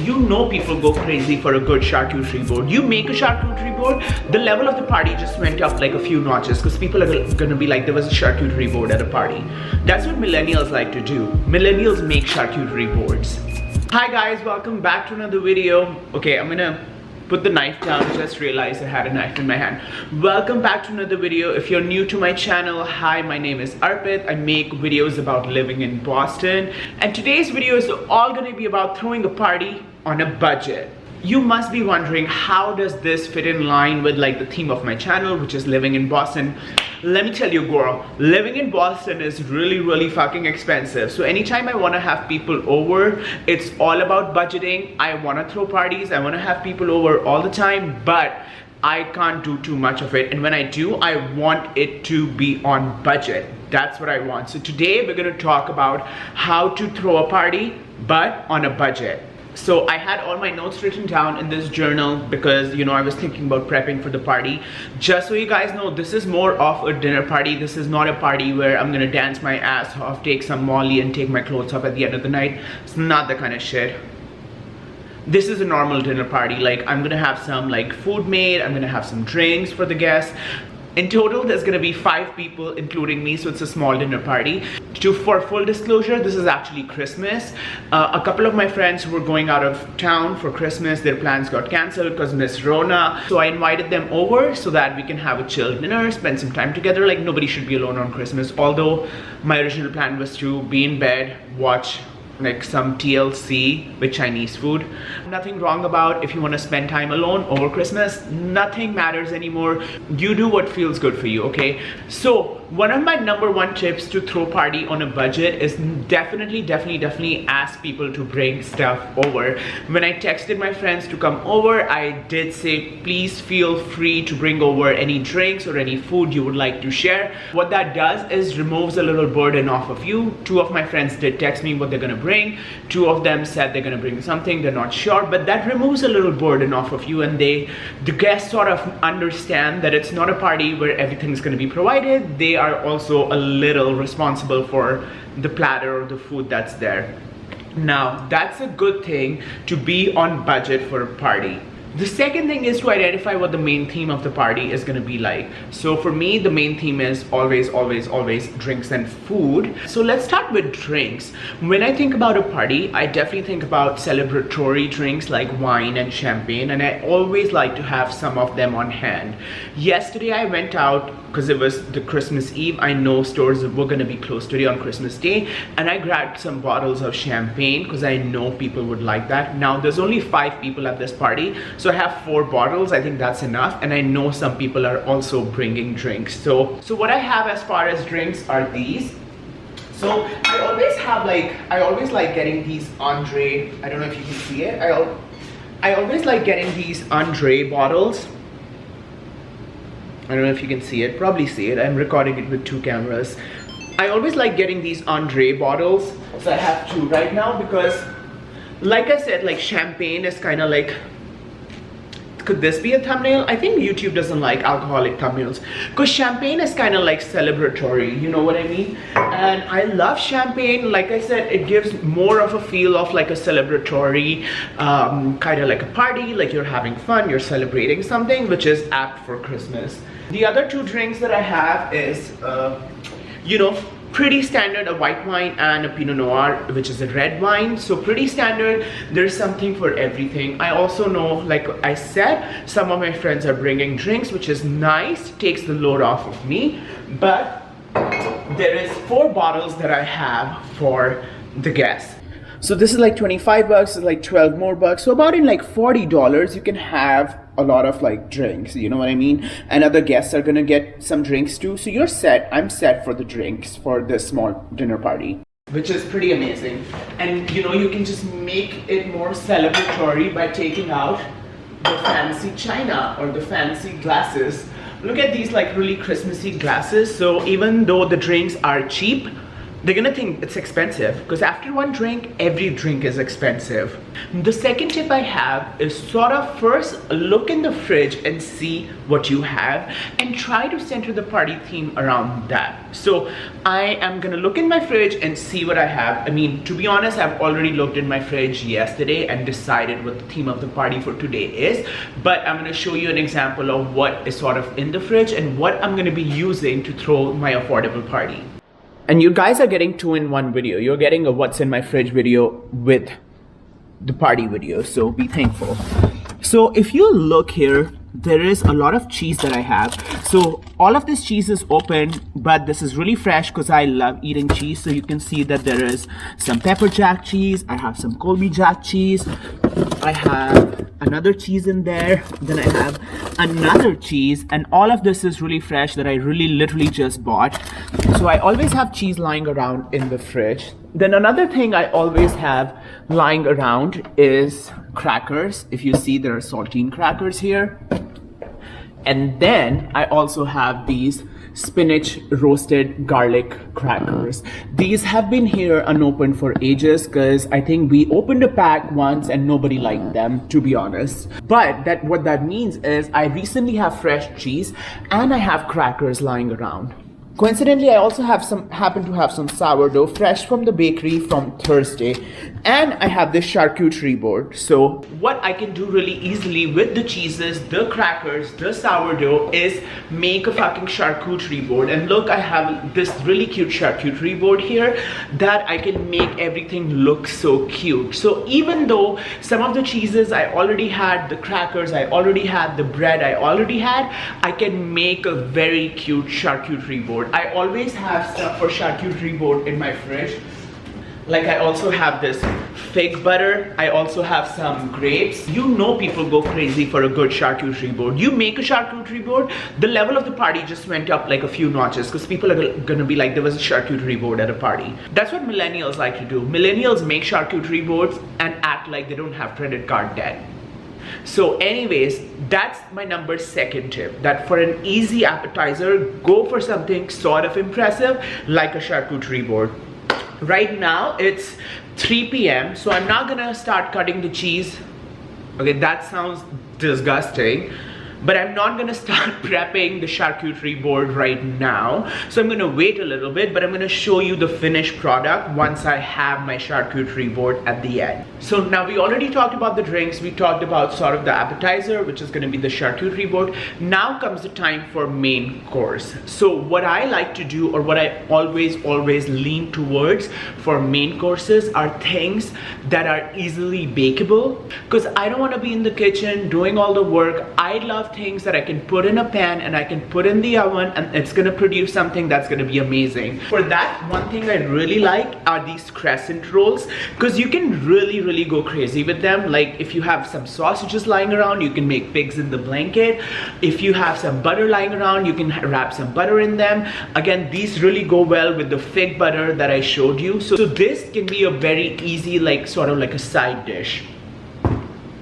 You know people go crazy for a good charcuterie board. You make a charcuterie board, the level of the party just went up like a few notches because people are gonna be like, there was a charcuterie board at a party. That's what millennials like to do. Millennials make charcuterie boards. Hi guys, welcome back to another video. Okay, I'm gonna put the knife down. Just realized I had a knife in my hand. Welcome back to another video. If you're new to my channel, hi, my name is Arpit. I make videos about living in Boston, and today's video is all going to be about throwing a party on a budget. You must be wondering, how does this fit in line with like the theme of my channel, which is living in Boston? Let me tell you, girl, living in Boston is really fucking expensive. So anytime I want to have people over, it's all about budgeting. I want to throw parties, I want to have people over all the time, but I can't do too much of it. And when I do, I want it to be on budget. That's what I want. So today we're going to talk about how to throw a party, but on a budget. So I had all my notes written down in this journal because, you know, I was thinking about prepping for the party. Just so you guys know, this is more of a dinner party. This is not a party where I'm gonna dance my ass off, take some Molly and take my clothes off at the end of the night. It's not the kind of shit. This is a normal dinner party. Like, I'm gonna have some like food made, I'm gonna have some drinks for the guests. In total, there's gonna be 5 people, including me, so it's a small dinner party. For full disclosure, this is actually Christmas. A couple of my friends who were going out of town for Christmas, their plans got cancelled because Miss Rona. So I invited them over so that we can have a chill dinner, spend some time together. Like, nobody should be alone on Christmas. Although my original plan was to be in bed, watch like some TLC with Chinese food. Nothing wrong about if you want to spend time alone over Christmas. Nothing matters anymore. You do what feels good for you, okay? So one of my #1 tips to throw party on a budget is definitely ask people to bring stuff over. When I texted my friends to come over, I did say, please feel free to bring over any drinks or any food you would like to share. What that does is removes a little burden off of you. 2 of my friends did text me what they're gonna bring. 2 of them said they're gonna bring something, they're not sure, but that removes a little burden off of you, and the guests sort of understand that it's not a party where everything's gonna be provided. They are also a little responsible for the platter or the food that's there. Now, that's a good thing to be on budget for a party. The second thing is to identify what the main theme of the party is going to be like. So for me, the main theme is always drinks and food. So let's start with drinks. When I think about a party, I definitely think about celebratory drinks like wine and champagne, and I always like to have some of them on hand. Yesterday I went out because it was the Christmas Eve. I know stores were going to be closed today on Christmas Day, and I grabbed some bottles of champagne because I know people would like that. Now there's only 5 people at this party, so I have 4 bottles. I think that's enough, and I know some people are also bringing drinks. So what I have as far as drinks are these. So I always like getting these Andre, I don't know if you can see it. I always like getting these Andre bottles. I don't know if you can see it, probably see it. I'm recording it with 2 cameras. I always like getting these Andre bottles. So I have 2 right now because, like I said, like champagne is kind of like, could this be a thumbnail? I think YouTube doesn't like alcoholic thumbnails because champagne is kind of like celebratory, you know what I mean? And I love champagne. Like I said, it gives more of a feel of like a celebratory, kind of like a party, like you're having fun, you're celebrating something, which is apt for Christmas. The other 2 drinks that I have is, you know, pretty standard, a white wine and a Pinot Noir, which is a red wine. So pretty standard. There's something for everything. I also know, like I said, some of my friends are bringing drinks, which is nice, takes the load off of me. But there is 4 bottles that I have for the guests. So this is like 25 bucks, it's like 12 more bucks. So about in like $40, you can have a lot of like drinks, you know what I mean? And other guests are gonna get some drinks too. So you're set, I'm set for the drinks for this small dinner party, which is pretty amazing. And you know, you can just make it more celebratory by taking out the fancy china or the fancy glasses. Look at these like really Christmassy glasses. So even though the drinks are cheap, they're gonna think it's expensive, because after one drink, every drink is expensive. The second tip I have is sort of first look in the fridge and see what you have and try to center the party theme around that. So I am gonna look in my fridge and see what I have. I mean, to be honest, I've already looked in my fridge yesterday and decided what the theme of the party for today is, but I'm gonna show you an example of what is sort of in the fridge and what I'm gonna be using to throw my affordable party. And you guys are getting 2-in-1 video. You're getting a what's in my fridge video with the party video, so be thankful. So if you look here, there is a lot of cheese that I have. So all of this cheese is open, but this is really fresh because I love eating cheese. So you can see that there is some pepper jack cheese. I have some Colby jack cheese. I have another cheese in there. Then I have another cheese, and all of this is really fresh that I really literally just bought. So I always have cheese lying around in the fridge. Then another thing I always have lying around is crackers. If you see, there are saltine crackers here. And then I also have these spinach roasted garlic crackers. These have been here unopened for ages because I think we opened a pack once and nobody liked them, to be honest. But what that means is I recently have fresh cheese and I have crackers lying around. Coincidentally, I also happen to have some sourdough fresh from the bakery from Thursday, and I have this charcuterie board. So what I can do really easily with the cheeses, the crackers, the sourdough is make a fucking charcuterie board. And look, I have this really cute charcuterie board here that I can make everything look so cute. So even though some of the cheeses I already had, the crackers I already had, the bread I already had, I can make a very cute charcuterie board. I always have stuff for charcuterie board in my fridge. Like I also have this fig butter. I also have some grapes. You know people go crazy for a good charcuterie board. You make a charcuterie board, the level of the party just went up like a few notches because people are gonna be like, there was a charcuterie board at a party. That's what millennials like to do. Millennials make charcuterie boards and act like they don't have credit card debt. So anyways, that's my second tip, that for an easy appetizer, go for something sort of impressive like a charcuterie board. Right now it's 3 p.m. so I'm not gonna start cutting the cheese. Okay, that sounds disgusting, but I'm not gonna start prepping the charcuterie board right now. So I'm gonna wait a little bit, but I'm gonna show you the finished product once I have my charcuterie board at the end. So now we already talked about the drinks, we talked about sort of the appetizer, which is gonna be the charcuterie board. Now comes the time for main course. So what I like to do, or what I always lean towards for main courses, are things that are easily bakeable, because I don't wanna be in the kitchen doing all the work. I love things that I can put in a pan and I can put in the oven and it's gonna produce something that's gonna be amazing. For that, one thing I really like are these crescent rolls, because you can really go crazy with them. Like if you have some sausages lying around, you can make pigs in the blanket. If you have some butter lying around, you can wrap some butter in them. Again, these really go well with the fig butter that I showed you. So this can be a very easy, like sort of like a side dish.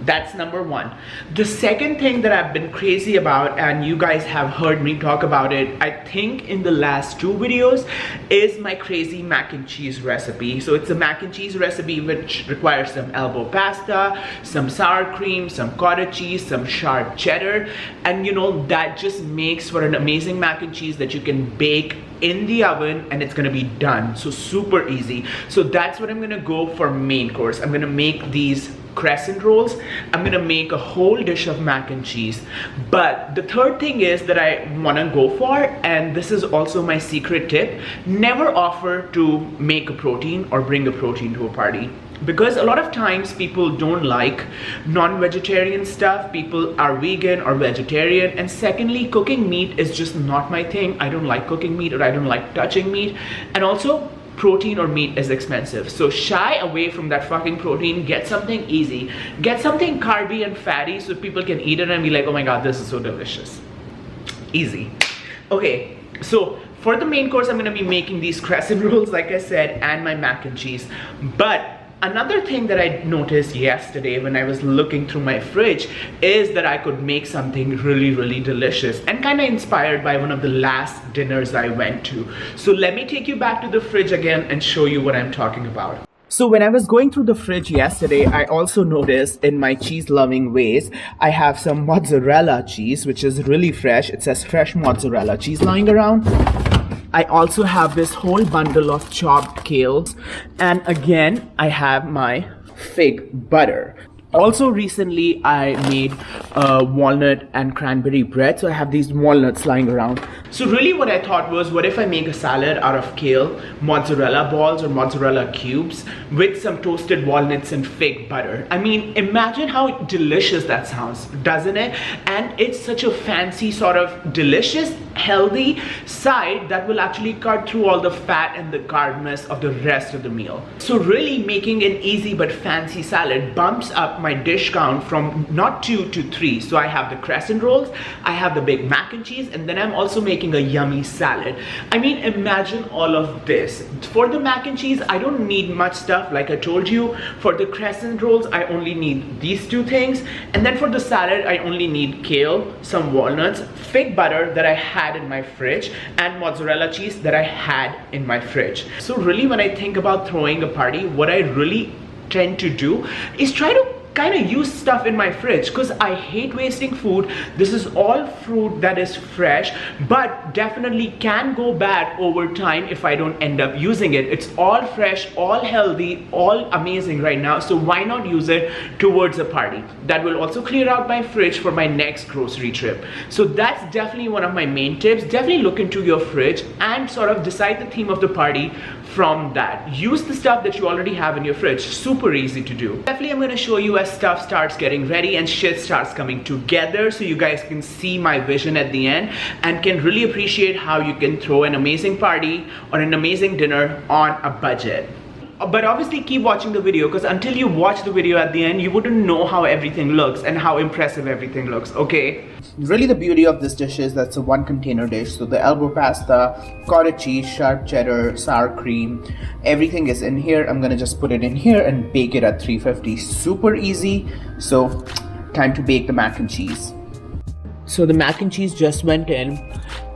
That's number one. The second thing that I've been crazy about, and you guys have heard me talk about it, I think in the last 2 videos, is my crazy mac and cheese recipe. So it's a mac and cheese recipe which requires some elbow pasta, some sour cream, some cottage cheese, some sharp cheddar, and you know, that just makes for an amazing mac and cheese that you can bake in the oven and it's gonna be done. So super easy. So that's what I'm gonna go for main course. I'm gonna make these crescent rolls. I'm gonna make a whole dish of mac and cheese. But the third thing is that I wanna go for, and this is also my secret tip, never offer to make a protein or bring a protein to a party. Because a lot of times people don't like non-vegetarian stuff, people are vegan or vegetarian, and secondly, cooking meat is just not my thing. I don't like cooking meat, or I don't like touching meat, and also protein or meat is expensive. So shy away from that fucking protein, get something easy, get something carby and fatty so people can eat it and be like, oh my god, this is so delicious. Easy. Okay, so for the main course, I'm gonna be making these crescent rolls, like I said, and my mac and cheese. But Another thing that I noticed yesterday when I was looking through my fridge is that I could make something really delicious, and kind of inspired by one of the last dinners I went to. So let me take you back to the fridge again and show you what I'm talking about. So when I was going through the fridge yesterday, I also noticed in my cheese loving ways, I have some mozzarella cheese, which is really fresh. It says fresh mozzarella cheese lying around. I also have this whole bundle of chopped kales, and again I have my fig butter. Also recently I made walnut and cranberry bread, so I have these walnuts lying around. So really what I thought was, what if I make a salad out of kale, mozzarella balls or mozzarella cubes with some toasted walnuts and fig butter. I mean, imagine how delicious that sounds, doesn't it? And it's such a fancy sort of delicious, healthy side that will actually cut through all the fat and the carbness of the rest of the meal. So really making an easy but fancy salad bumps up my dish count from not 2 to 3. So I have the Crescent Rolls, I have the big mac and cheese, and then I'm also making a yummy salad. I mean, imagine all of this. For the mac and cheese, I don't need much stuff, like I told you. For the Crescent Rolls, I only need these 2 things. And then for the salad, I only need kale, some walnuts, fig butter that I had in my fridge, and mozzarella cheese that I had in my fridge. So really, when I think about throwing a party, what I really tend to do is try to kind of use stuff in my fridge, because I hate wasting food. This is all fruit that is fresh, but definitely can go bad over time if I don't end up using it. It's all fresh, all healthy, all amazing right now, so why not use it towards a party? That will also clear out my fridge for my next grocery trip. So that's definitely one of my main tips. Definitely look into your fridge and sort of decide the theme of the party from that. Use the stuff that you already have in your fridge. Super easy to do. Definitely I'm going to show you as stuff starts getting ready and shit starts coming together, so you guys can see my vision at the end and can really appreciate how you can throw an amazing party or an amazing dinner on a budget. But obviously keep watching the video, because until you watch the video at the end, you wouldn't know how everything looks and how impressive everything looks, okay? Really the beauty of this dish is that's a 1 container dish. So the elbow pasta, cottage cheese, sharp cheddar, sour cream, everything is in here. I'm gonna just put it in here and bake it at 350. Super easy. So time to bake the mac and cheese. So the mac and cheese just went in.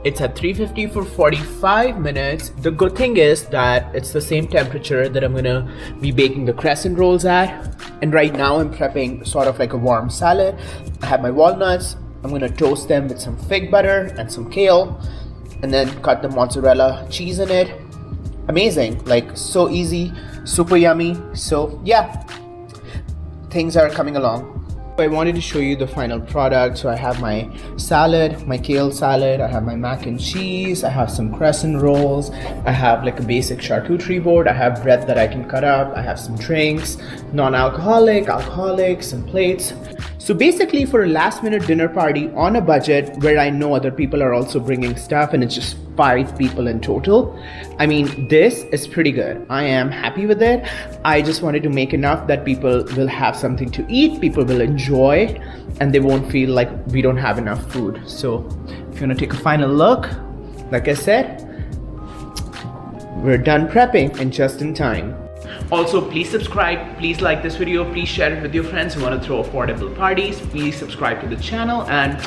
It's at 350 for 45 minutes. The good thing is that it's the same temperature that I'm gonna be baking the Crescent Rolls at. And right now I'm prepping sort of like a warm salad. I have my walnuts. I'm gonna toast them with some fig butter and some kale, and then cut the mozzarella cheese in it. Amazing, like so easy, super yummy. So yeah, things are coming along. I wanted to show you the final product. So I have my salad, my kale salad, I have my mac and cheese, I have some Crescent Rolls, I have like a basic charcuterie board, I have bread that I can cut up, I have some drinks, non-alcoholic, alcoholic, some plates. So basically for a last minute dinner party on a budget where I know other people are also bringing stuff and it's just 5 people in total, I mean, this is pretty good. I am happy with it. I just wanted to make enough that people will have something to eat, people will enjoy, and they won't feel like we don't have enough food. So if you want to take a final look, like I said, we're done prepping and just in time. Also, please subscribe, please like this video, please share it with your friends who want to throw affordable parties. Please subscribe to the channel, and